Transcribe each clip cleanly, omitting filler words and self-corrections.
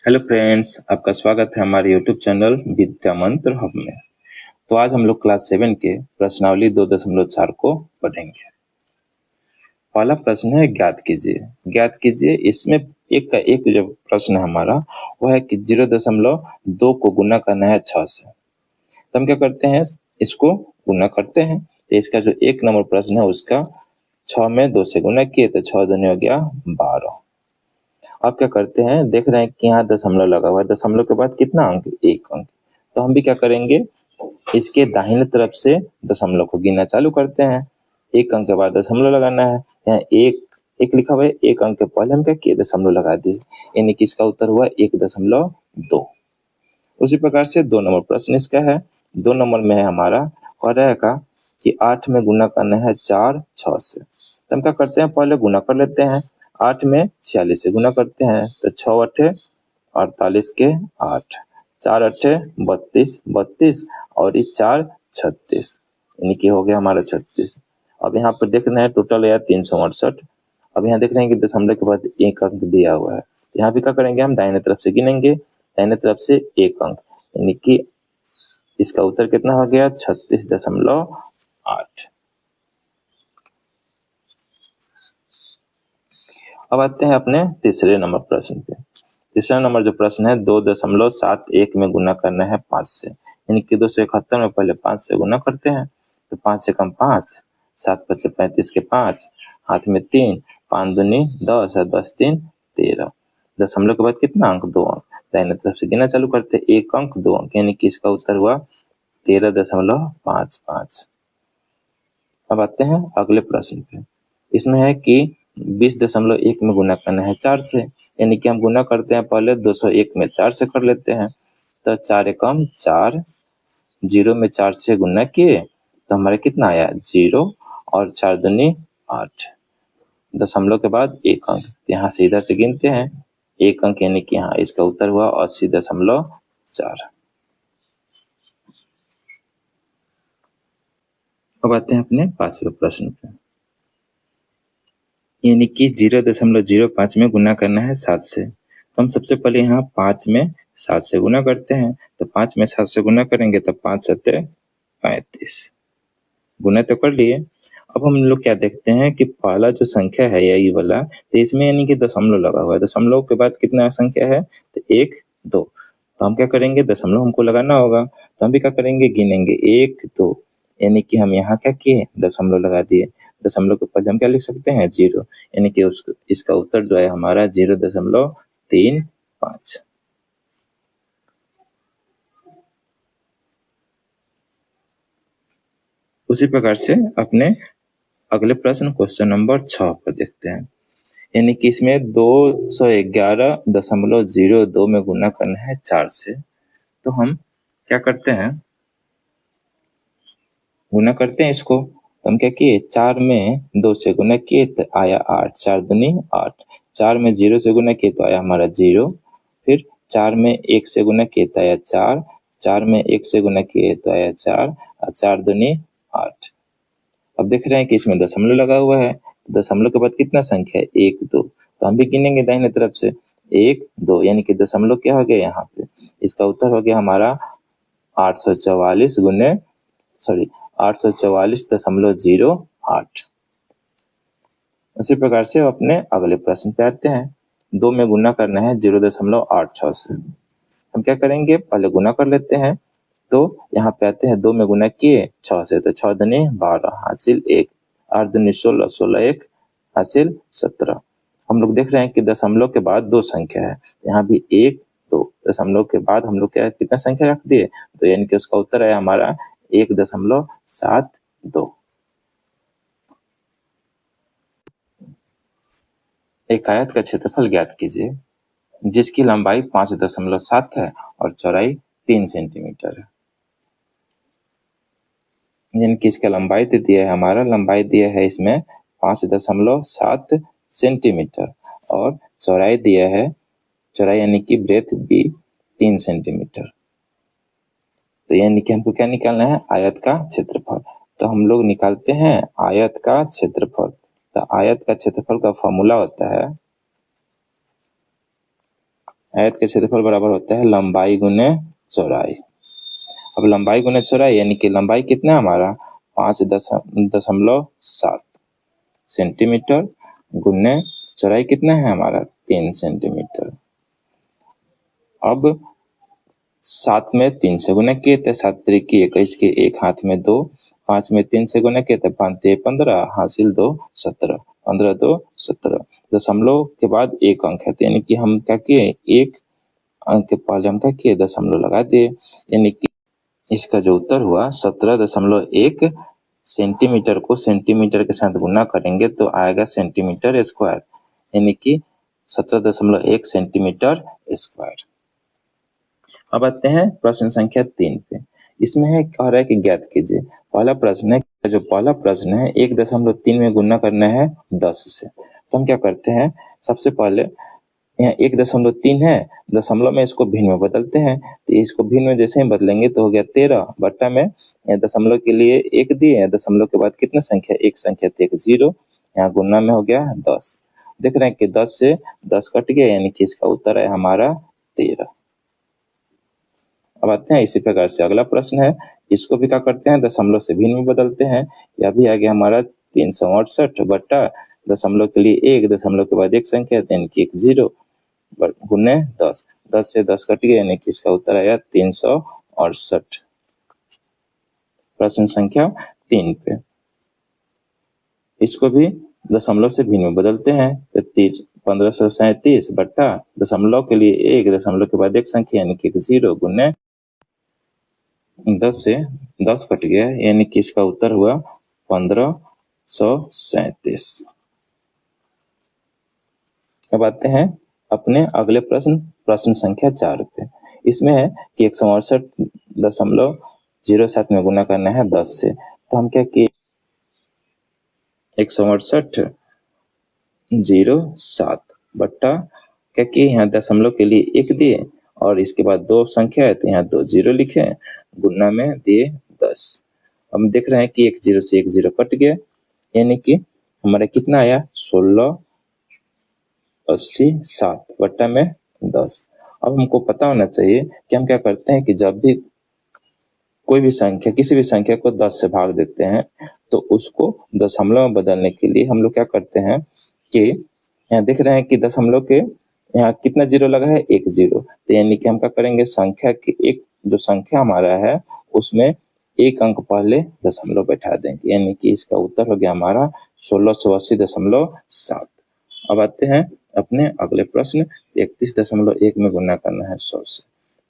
Hello friends, आपका स्वागत है हमारे यूट्यूब चैनल विद्या मंत्र हब में। तो आज हम लोग क्लास 7 के प्रश्नावली 2.4 को पढ़ेंगे। पहला प्रश्न है ज्ञात कीजिए। ज्ञात कीजिए इसमें एक का एक जो प्रश्न है हमारा वो है कि 0.2 को गुना करना है 6 से। तो हम क्या करते हैं, इसको गुना करते हैं। तो इसका जो एक नंबर प्रश्न है उसका 6 में 2 से गुना किए तो 6 दूनी हो गया 12। अब क्या करते हैं, देख रहे हैं कि यहाँ दशमलव लगा हुआ है, दशमलव के बाद कितना अंक, एक अंक। तो हम भी क्या करेंगे, इसके दाहिने तरफ से दशमलव को गिनना चालू करते हैं। एक अंक के बाद दशमलव लगाना है। यहाँ एक एक लिखा हुआ है, एक अंक के पहले हम क्या किए, दशमलव लगा दिए, यानी कि इसका उत्तर हुआ 1.2। उसी प्रकार से 2 नंबर प्रश्न इसका है। 2 नंबर में है हमारा कह रहेगा कि 8 में गुना करना है 4 6 से। तो हम क्या करते हैं, पहले गुना कर लेते हैं। 8 में 46 से गुना करते हैं तो 6 अठे 48 के 8, 4 अठे 32 32 और ये 4 36, यानी कि हो गया हमारा 36। अब यहाँ पर देख रहे हैं टोटल या 368। अब यहाँ देख रहे हैं कि दशमलव के बाद एक अंक दिया हुआ है। यहाँ भी क्या करेंगे, हम दाहिने तरफ से गिनेंगे, दाहिने तरफ से एक अंक, यानी कि इसका उत्तर कितना हो गया 36.8। अब आते हैं अपने तीसरे नंबर प्रश्न पे। तीसरा नंबर जो प्रश्न है 2.71 में गुना करना है 5 से, यानी कि 271 में पहले 5 से गुना करते हैं। तो 5 से कम 5, 7 पचे 35 के 5, हाथ में 3, 5 दूनी 10 और 10 3 13। दशमलव के बाद कितना अंक, 2 अंक। दाहिने तरफ से गिनना चालू करते हैं, एक अंक 2 अंक, यानी कि इसका उत्तर हुआ 13.55। अब आते हैं अगले प्रश्न पे। इसमें है कि 20.1 में गुना करना है 4 से, यानी कि हम गुना करते हैं पहले 201 में 4 से कर लेते हैं। तो 4 एकम 4, 0 में 4 से गुना किए तो हमारे कितना आया 0 और 4 दूनी 8। दशमलव के बाद एक अंक, यहाँ से इधर से गिनते हैं एक अंक, यानी कि यहाँ इसका उत्तर हुआ 80.4। अब आते हैं अपने पांचवें प्रश्न पे, यानी कि 0.05 में गुना करना है 7 से। तो हम सबसे पहले यहाँ 5 में 7 से गुना करते हैं। तो 5 में 7 से गुना करेंगे तो 5 सत्ते 35, गुना तो कर लिए। अब हम लोग क्या देखते हैं कि पहला जो संख्या है यही वाला, तो इसमें यानी कि दशमलव लगा हुआ है। दशमलव के बाद कितना संख्या है, तो 1 2। तो हम क्या करेंगे, दशमलव हमको लगाना होगा। तो हम भी क्या करेंगे, गिनेंगे 1 2, यानी कि हम यहाँ क्या किए, दशमलव लगा दिए। दशमलव के ऊपर हम क्या लिख सकते हैं 0, यानी कि इसका उत्तर जो है हमारा 0.35। उसी प्रकार से अपने अगले प्रश्न क्वेश्चन नंबर 6 पर देखते हैं, यानी कि इसमें 211.02 में गुना करना है 4 से। तो हम क्या करते हैं, गुना करते हैं इसको। तो हम क्या किए, 4 में 2 से गुना किए तो आया 8, 4 दूनी 8। 4 में 0 से गुना किए तो आया हमारा 0। फिर 4 में 1 से गुना किए तो आया 4, 4 में 1 से गुना किए तो आया 4 और 4 दूनी 8। अब देख रहे हैं कि इसमें दशमलव लगा हुआ है। दशमलव के बाद कितना संख्या है, 1 2। तो हम भी गिनेंगे दाहिने तरफ से 1 2, यानी कि दशमलव क्या हो गया यहाँ पे, इसका उत्तर हो गया हमारा 844 गुने 844.08। उसी प्रकार से अपने अगले प्रश्न पे आते हैं। 2 में गुना करना है 0.86 से। हम क्या करेंगे, पहले गुना कर लेते हैं। तो यहाँ पे आते हैं 2 में गुना किए 6 से, तो 6 दूनी 12 हासिल 1, 8 दूनी 16 16 1 हासिल 17। हम लोग देख रहे हैं कि दशमलव के बाद 2 संख्या है, यहाँ भी 1 2। दशमलव के बाद हम लोग क्या कितना संख्या रख दिए, तो यानी कि उसका उत्तर है हमारा 1.72। एक आयत का क्षेत्रफल ज्ञात कीजिए जिसकी लंबाई 5.7 है और चौड़ाई 3 सेंटीमीटर है। यानी कि इसका लंबाई तो दिया है, हमारा लंबाई दिया है इसमें 5.7 सेंटीमीटर और चौड़ाई दिया है, चौड़ाई यानी कि ब्रेथ भी 3 सेंटीमीटर। तो यानी कि हमको क्या निकालना है, आयत का क्षेत्रफल। तो हम लोग निकालते हैं आयत का क्षेत्रफल। तो आयत का क्षेत्रफल का फॉर्मूला होता है आयत का क्षेत्रफल बराबर होता है लंबाई गुने चौड़ाई। अब लंबाई गुने चौड़ाई यानी कि लंबाई कितना है हमारा 5.7 सेंटीमीटर गुने चौड़ाई कितना है हमारा 3 सेंटीमीटर। अब 7 में 3 से गुना किए थे 7 त्रिकी 21 के एक हाथ में 2, 5 में 3 से गुना किए थे 5 ते 15 हासिल 2 17, 15 2 17। दशमलव के बाद एक अंक है तो यानी कि हम क्या किए एक अंक के पहले हम क्या किए दशमलव लगा दिए, यानी कि इसका जो उत्तर हुआ 17.1 सेंटीमीटर को सेंटीमीटर के साथ गुना करेंगे तो आएगा सेंटीमीटर स्क्वायर, यानी कि 17.1 सेंटीमीटर स्क्वायर। अब आते हैं प्रश्न संख्या 3 पे। इसमें है कह रहा है कि ज्ञात कीजिए। पहला प्रश्न है, जो पहला प्रश्न है 1.3 में गुना करना है 10 से। तो हम क्या करते हैं, सबसे पहले यहाँ 1.3 है, दशमलव में इसको भिन्न में बदलते हैं। तो इसको भिन्न में जैसे ही बदलेंगे तो हो गया 13 बट्टा में यहाँ दशमलव के लिए 1 दिए, दशमलव के बाद कितने संख्या एक संख्या तो एक 0, यहाँ गुना में हो गया 10। देख रहे हैं कि 10 से 10 कट गया, यानी कि इसका उत्तर है हमारा 13। अब आते हैं इसी प्रकार से अगला प्रश्न है, इसको भी क्या करते हैं दशमलव से भिन्न में बदलते हैं। यह भी आ गया हमारा 368 बट्टा दशमलव के लिए 1, दशमलव के बाद एक संख्या यानी कि एक 0 गुने 10, 10 से 10 कट गया यानी कि इसका उत्तर आया 368। प्रश्न संख्या 3 पे इसको भी दशमलव से भिन्न में बदलते हैं तो 1537 बट्टा दशमलव के लिए 1, दशमलव के बाद एक संख्या यानी कि 0 गुने 10 से 10 कट गया यानी कि इसका उत्तर हुआ 1537। अब आते हैं अपने अगले प्रश्न संख्या 4 पे। इसमें है कि 168.07 में गुना करना है 10 से। तो हम क्या किए 168.07 बट्टा क्या किए यहाँ दशमलव के लिए 1 दिए और इसके बाद 2 संख्या है तो यहाँ 2 0 लिखे, गुना में दिए 10। हम देख रहे हैं कि 1 0 से 1 0 कट गया यानी कि हमारा कितना आया 1687 बट्टा में 10। अब हमको पता होना चाहिए कि हम क्या करते हैं कि जब भी कोई भी संख्या किसी भी संख्या को 10 से भाग देते हैं तो उसको दशमलव में बदलने के लिए हम लोग क्या करते हैं कि यहाँ देख रहे हैं कि दशमलव के यहाँ कितना 0 लगा है 1 0, तो यानी कि हम क्या करेंगे संख्या की एक जो संख्या हमारा है उसमें एक अंक पहले दशमलव बैठा देंगे, यानी कि इसका उत्तर हो गया हमारा 1680.7। अब आते हैं अपने अगले प्रश्न 31.1 में गुना करना है 100 से।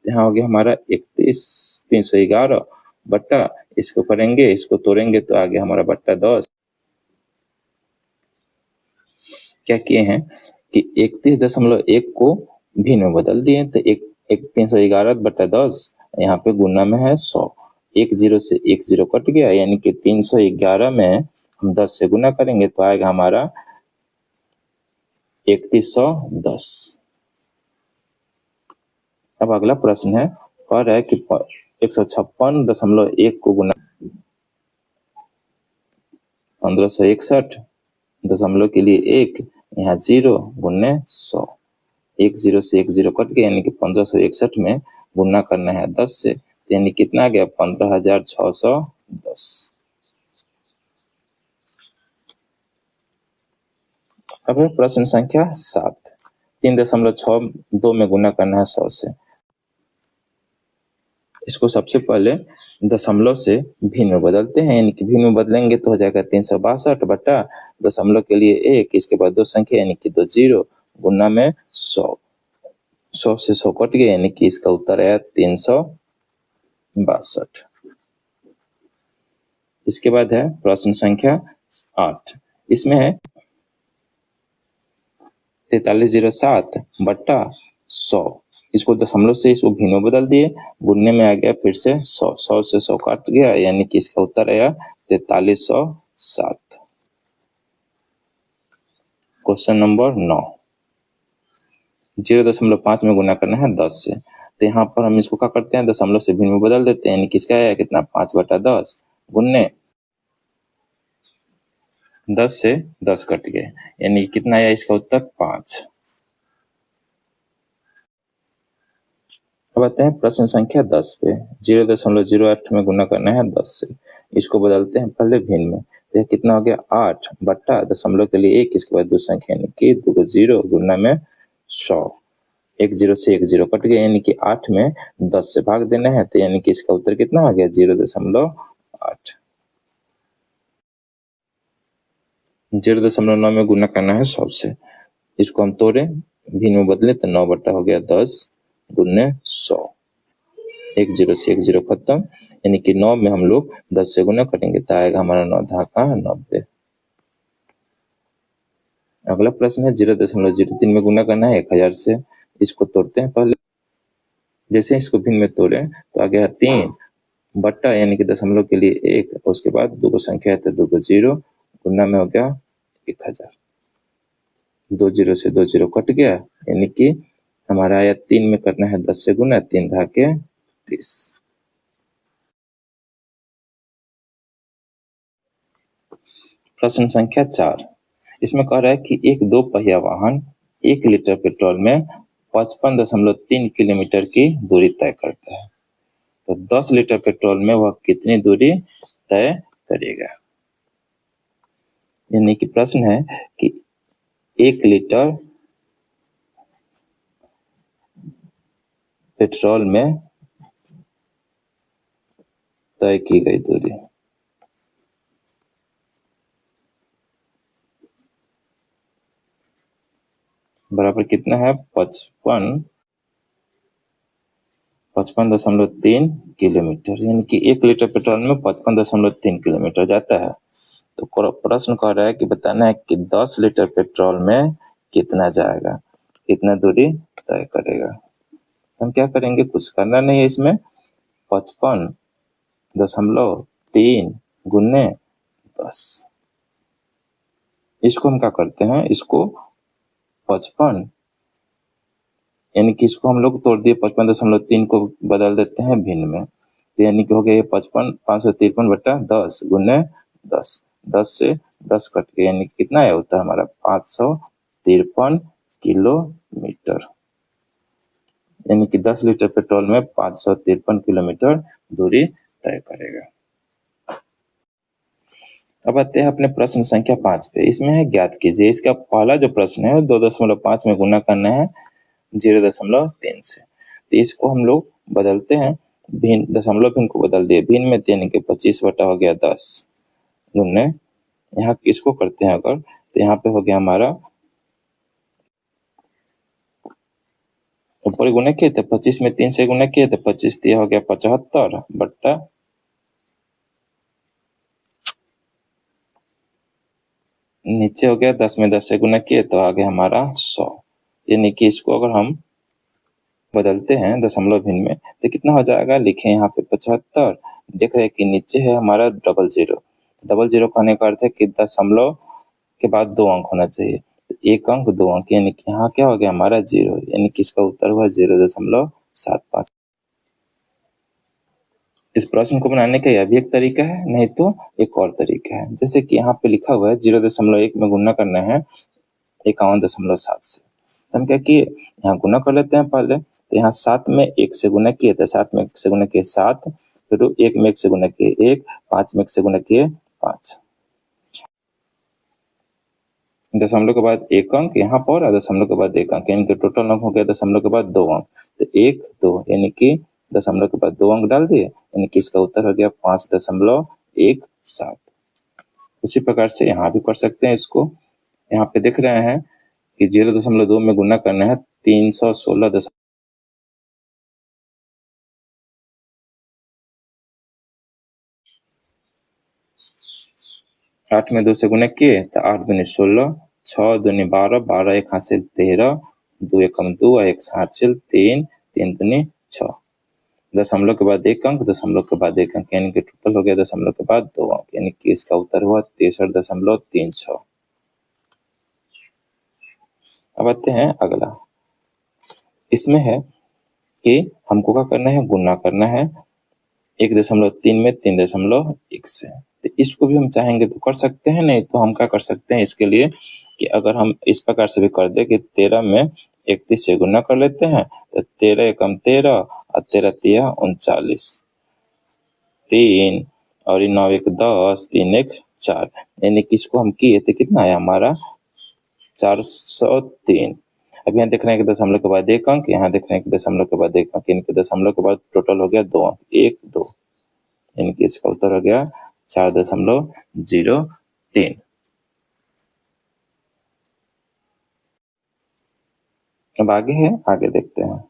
यहाँ हो गया हमारा 311 बट्टा इसको करेंगे इसको तोड़ेंगे तो आ गया हमारा बट्टा 10। क्या किए हैं कि 31.1 को भिन्न में बदल दिए तो एक 311 बट्टा 10 यहाँ पे गुना में है 100, 1 0 से 1 0 कट गया यानी कि 311 में हम 10 से गुना करेंगे तो आएगा हमारा 3110। अब अगला प्रश्न है कह रहा है कि 156.1 को गुना 1561 दशमलव के लिए 1 यहाँ 0 गुने 100, 1 0 से 1 0 कट गया यानी कि 1561 में गुना करना है 10 से, यानी कितना आ गया 15,610। अब है प्रश्न संख्या 7, 3.62 में गुना करना है 100 से। इसको सबसे पहले दशमलव से भिन्न में बदलते हैं, यानी कि भिन्न में बदलेंगे तो हो जाएगा 362 बट्टा दशमलव के लिए 1, इसके बाद 2 संख्या यानी कि 2 0 गुना में 100, 100 से 100 कट गया यानी कि इसका उत्तर आया 362। इसके बाद है प्रश्न संख्या 8, इसमें है 4307 बट्टा 100, इसको दशमलव से इसको भिन्न में बदल दिए, गुणने में आ गया फिर से 100, 100 से 100 काट गया यानी कि इसका उत्तर आया 4307। क्वेश्चन नंबर 9, 0.5 में गुना करना है 10 से। तो यहाँ पर हम इसको क्या करते हैं दशमलव से भिन्न में बदल देते हैं, यानी कि इसका आया कितना 5 बटा 10 गुणने 10 से 10 कट गए यानी कितना आया इसका उत्तर 5। अब आते हैं प्रश्न संख्या 10 पे। 0.08 में गुना करना है 10 से। इसको बदलते हैं पहले भिन्न में। तो यह कितना हो गया 8 बट्टा दशमलव के लिए 1, इसके बाद दो संख्या यानी कि 2 को 0 गुना में 100। एक 0 से एक 0 कट गया यानी कि 8 में 10 से भाग देना है, तो यानी कि इसका उत्तर कितना आ गया 0.8। 0.9 में गुना करना है 100 से। इसको हम तोड़े भिन्न में बदले तो 9 बट्टा हो गया 10 गुने 100। एक 0 से एक 0 खत्म, यानी कि 9 में हम लोग 10 से गुना करेंगे तो आएगा हमारा 9 धाका 90। अगला प्रश्न है 0.03 में गुना करना है 1000 से। इसको तोड़ते हैं पहले। जैसे इसको भिन्न में तोड़े तो आ गया 3 बट्टा यानी कि दशमलव के लिए 1, उसके बाद 2 को संख्या है तो 2 को 0 गुना में हो गया 1000। 2 0 से 2 0 कट गया यानी कि हमारा आया 3 में करना है 10 से गुना, 3 धाके 30। प्रश्न संख्या 4। इसमें कह रहा है कि एक 2 पहिया वाहन 1 लीटर पेट्रोल में 55.3 किलोमीटर की दूरी तय करता है, तो 10 लीटर पेट्रोल में वह कितनी दूरी तय करेगा। यानी कि प्रश्न है कि 1 लीटर पेट्रोल में तय की गई दूरी बराबर कितना है 55.3 किलोमीटर, यानी कि 1 लीटर पेट्रोल में 55.3 किलोमीटर जाता है। तो प्रश्न कह रहा है कि बताना है कि 10 लीटर पेट्रोल में कितना जाएगा, कितना दूरी तय करेगा। तो हम क्या करेंगे, कुछ करना नहीं है इसमें। 55.3 गुने 10, इसको हम क्या करते हैं, इसको 55 यानी कि इसको हम लोग तोड़ दिए 55.3 को बदल देते हैं भिन्न में, तो यानी कि हो गया ये 553 बट्टा 10 गुने 10। 10 से 10 कट गया यानी कि कितना आया होता है हमारा 553 किलोमीटर। यानी कि 10 लीटर पेट्रोल में 553 किलोमीटर दूरी तय करेगा। अब आते हैं अपने प्रश्न संख्या 5 पे। इसमें है ज्ञात कीजिए। इसका पहला जो प्रश्न है 2.5 में गुना करना है 0.3 से। तो इसको हम लोग बदलते हैं भिन्न, दशमलव भिन्न को बदल दिए भिन्न में, यानी कि 25 बटा हो गया 10 गुने, यहाँ इसको करते हैं अगर तो यहाँ पे हो गया हमारा ऊपर गुना किए थे 25 में 3 से गुना किए तो 25 दिया हो गया 75 बट्टा नीचे हो गया 10 में 10 से गुना किए तो आ गया हमारा 100। यानी कि इसको अगर हम बदलते हैं दशमलव भिन्न में तो कितना हो जाएगा, लिखे यहाँ पे 75। देख रहे हैं कि नीचे है हमारा 00। 00 कहने का अर्थ है कि दशमलव के बाद 2 अंक होना चाहिए, तो 1 अंक 2 अंक, यानी कि यहाँ क्या हो गया हमारा 0, यानी कि इसका उत्तर हुआ 0.75। इस प्रश्न को बनाने का यह भी एक तरीका है, नहीं तो एक और तरीका है। जैसे कि यहाँ पे लिखा हुआ है 0.1 में गुना करना है 51.7 से। तो हम क्या किए, यहाँ गुना कर लेते हैं पहले। तो यहाँ 7 में 1 से गुना किए तो 7 में 1 से गुना किए 7, फिर 1 में 1 से गुना किए 1, 5 में 1 से गुना किए 5, दशमलव के बाद 1 अंक यहाँ पर और दशमलव के बाद 1 अंक, यानी कि टोटल अंक हो गया दशमलव के बाद 2 अंक, तो 1 2 यानी कि दशमलव के बाद 2 अंक डाल दिए, यानी कि इसका उत्तर हो गया 5.17। उसी प्रकार से यहाँ भी कर सकते हैं इसको। यहाँ पे देख रहे हैं कि 0.2 में गुना करना है 316 8 में 2 से गुना किए तो 8 दूनी 16, 6 दूनी 12, 12 एक हासिल 13, 2 एकम 2 और 1 हासिल 3, 3 दूनी 6, दशमलव के बाद 1 अंक, दशमलव के बाद 1 अंक, यानी कि टोटल हो गया दशमलव के बाद 2 अंक, यानी कि इसका उत्तर हुआ 63.36। अब आते हैं अगला। इसमें है कि हमको क्या करना है, गुना करना है 1.3 में 3.1 से। तो इसको भी हम चाहेंगे तो कर सकते हैं, नहीं तो हम क्या कर सकते हैं इसके लिए कि अगर हम इस प्रकार से भी कर दे कि 13 में 31 से गुना कर लेते हैं तो 13 एकम 13 और 13 तिया 39, 3 और 9 एक 10, 3 एक 4, यानी कि इसको हम किए तो कितना आया हमारा 403। अब यहाँ देख रहे हैं कि दशमलव के बाद एक अंक, यहाँ देख रहे हैं कि दशमलव के बाद एक अंक, यानी कि दशमलव के बाद टोटल हो गया 2 अंक, 1 2, यानी कि इसका उत्तर हो गया 4.03। अब आगे है, आगे देखते हैं।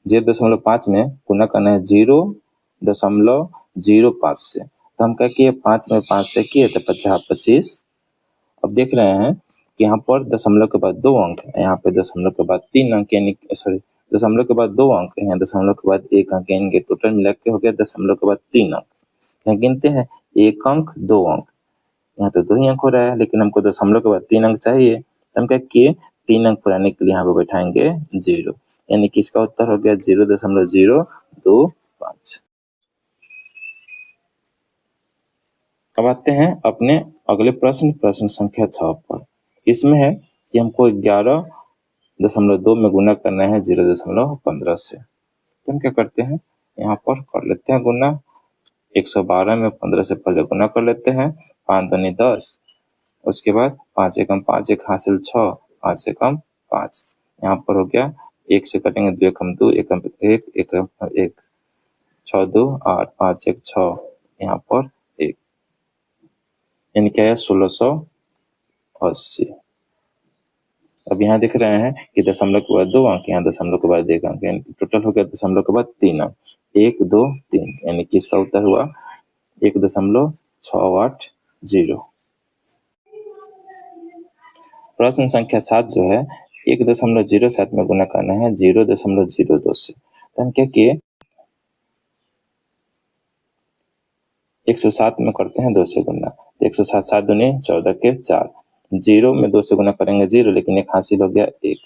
0.5 में गुना करना है 0.05 से, तो हम क्या किए 5 में 5 से किए तो 50 25। अब देख रहे हैं कि यहाँ पर दशमलव के बाद 2 अंक है, यहाँ पे दशमलव के बाद 3 अंक, यानी सॉरी दशमलव के बाद 2 अंक है, यहाँ दशमलव के बाद 1 अंक, यानी टोटल मिला के हो गया दशमलव के बाद 3 अंक। यहाँ गिनते हैं 1 अंक 2 अंक, यहाँ तो 2 ही अंक हो रहा है, लेकिन हमको दशमलव के बाद 3 अंक चाहिए, तो हम क्या किए 3 अंक पुराने के लिए यहाँ पे बैठाएंगे 0, यानी कि इसका उत्तर हो गया 0.025। अब आते हैं अपने अगले प्रश्न, प्रश्न संख्या 6 पर। इसमें है कि हमको 11.2 में गुना करना है 0.15 से, तो हम क्या करते हैं यहाँ पर कर लेते हैं गुना। 112 में 15 से पहले गुना कर लेते हैं, 5 दूनी 10, उसके बाद 5 एकम 5, एक हासिल 6, 5 एकम 5, यहाँ पर हो गया 1 से कटेंगे 2 एकम 2, एकम 1, एकम 1, 6 2 8, 5 1 6, यहाँ पर 1, यानी क्या है 1680। अब यहाँ देख रहे हैं कि दशमलव के बाद 2 अंक, यहाँ दशमलव के बाद 1 अंक, यानी टोटल हो गया दशमलव के बाद 3 अंक, 1 2 3, यानी कि इसका उत्तर हुआ 1.680। प्रश्न संख्या 7 जो है 1.07 में गुना करना है 0.02 से, तो हम क्या किए 107 में करते हैं 2 से गुना, तो 107 7 दूनी 14 के 4, 0 में 2 से गुना करेंगे 0, लेकिन एक हासिल हो गया 1,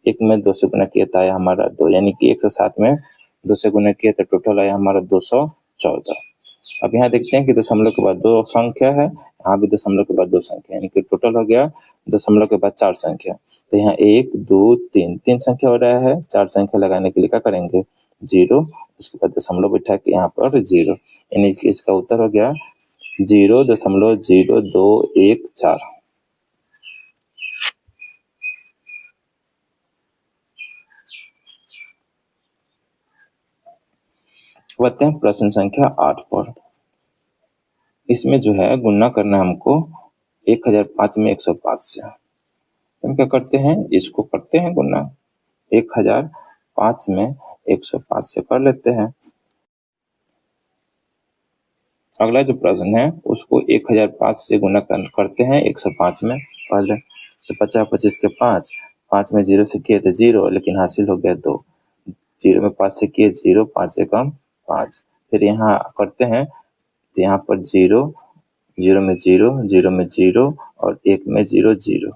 1 में 2 से गुना किया तो आया हमारा 2, यानी कि 107 में 2 से गुना किया तो टोटल आया हमारा 214। अब यहाँ देखते हैं कि दशमलव के बाद 2 संख्या है, यहाँ भी दशमलव के बाद 2 संख्या, यानी कि टोटल हो गया दशमलव के बाद 4 संख्या, तो यहाँ 1 2 3 3 संख्या हो रहा है, 4 संख्या लगाने के लिए क्या करेंगे 0, उसके बाद दशमलव बैठा के यहाँ पर 0, यानी कि इसका उत्तर हो गया 0.0214। बढ़ते हैं प्रश्न संख्या 8 पर। इसमें जो है गुना करना है हमको 1005 में 105 से, हम क्या करते हैं इसको करते हैं गुना 1005 में 105 से कर लेते हैं। अगला जो प्रश्न है उसको 1005 से गुना करते हैं 105 में पहले, तो 50 25 के 5, 5 में 0 से किए तो 0, लेकिन हासिल हो गया 2, 0 में 5 से किए 0, 5 एकम 5, फिर यहाँ करते हैं तो यहाँ पर 0 0 में 0, 0 में 0 और 1 में 0 0।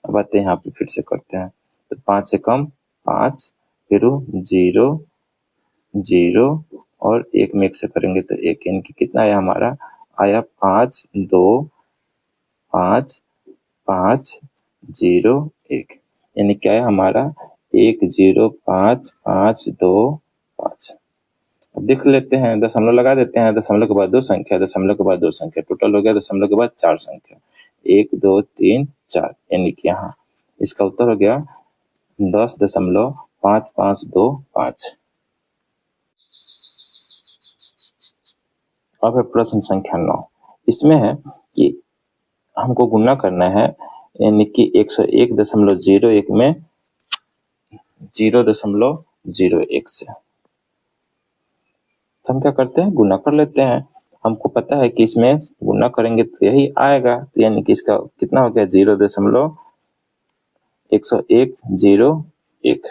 अब आते हैं यहाँ पे फिर से करते हैं, तो 5 एकम 5, फिर 0 0 और 1 में 1 से करेंगे तो 1, यानी कि कितना आया हमारा आया 5 2 5 5 0 1, यानी क्या है हमारा 1 0 5 5 2 5। अब देख लेते हैं, दशमलव लगा देते हैं, दशमलव के बाद 2 संख्या, दशमलव के बाद 2 संख्या, टोटल हो गया दशमलव के बाद 4 संख्या, 1 2 3 4, यानी कि यहाँ इसका उत्तर हो गया 10.5525। अब है प्रश्न संख्या 9। इसमें है कि हमको गुना करना है, यानी कि 101.01 में 0.01 से, तो हम क्या करते हैं गुना कर लेते हैं। हमको पता है कि इसमें गुना करेंगे तो यही आएगा, तो यानी कि इसका कितना हो गया 0.10101।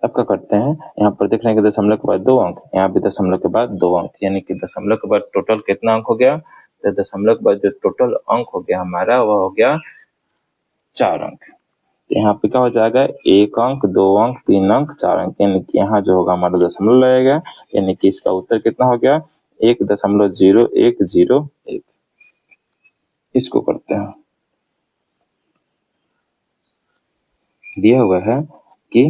अब क्या करते हैं यहाँ पर देख रहे हैं कि दशमलव के बाद 2 अंक, यहाँ भी दशमलव के बाद 2 अंक, यानी कि दशमलव के बाद टोटल कितना अंक हो गया, तो दशमलव के बाद जो टोटल अंक हो गया हमारा वह हो गया 4 अंक। तो यहाँ पे क्या हो जाएगा 1 अंक 2 अंक 3 अंक 4 अंक, यानी कि यहाँ जो होगा हमारा दशमलव लगेगा, यानी कि इसका उत्तर कितना हो गया 1.0101। इसको करते हैं। दिया हुआ है कि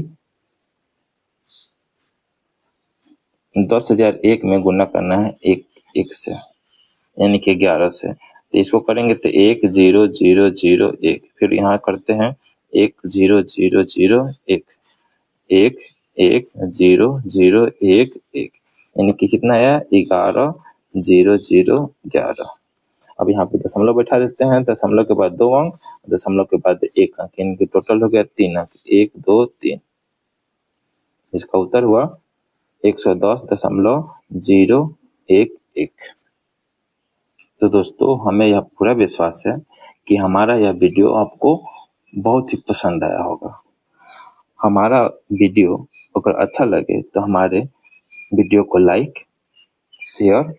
10,001 में गुना करना है एक से, यानी कि 11 से। तो इसको करेंगे तो 1 0 0 0 1, फिर यहाँ करते हैं 1 0 0 0 1 1 1 0 0 1 1, यानी कि कितना आया 11 0 0 11। अब यहाँ पे दशमलव बैठा देते हैं, दशमलव के बाद 2 अंक, दशमलव के बाद 1 अंक, इनके टोटल हो गया 3 अंक, 1 2 3। इसका उत्तर हुआ 110.011। तो दोस्तों हमें यह पूरा विश्वास है कि हमारा यह वीडियो आपको बहुत ही पसंद आया होगा। हमारा वीडियो अगर अच्छा लगे तो हमारे वीडियो को लाइक, शेयर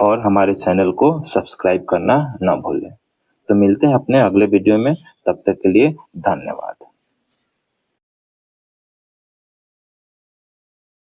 और हमारे चैनल को सब्सक्राइब करना ना भूलें। तो मिलते हैं अपने अगले वीडियो में, तब तक के लिए धन्यवाद।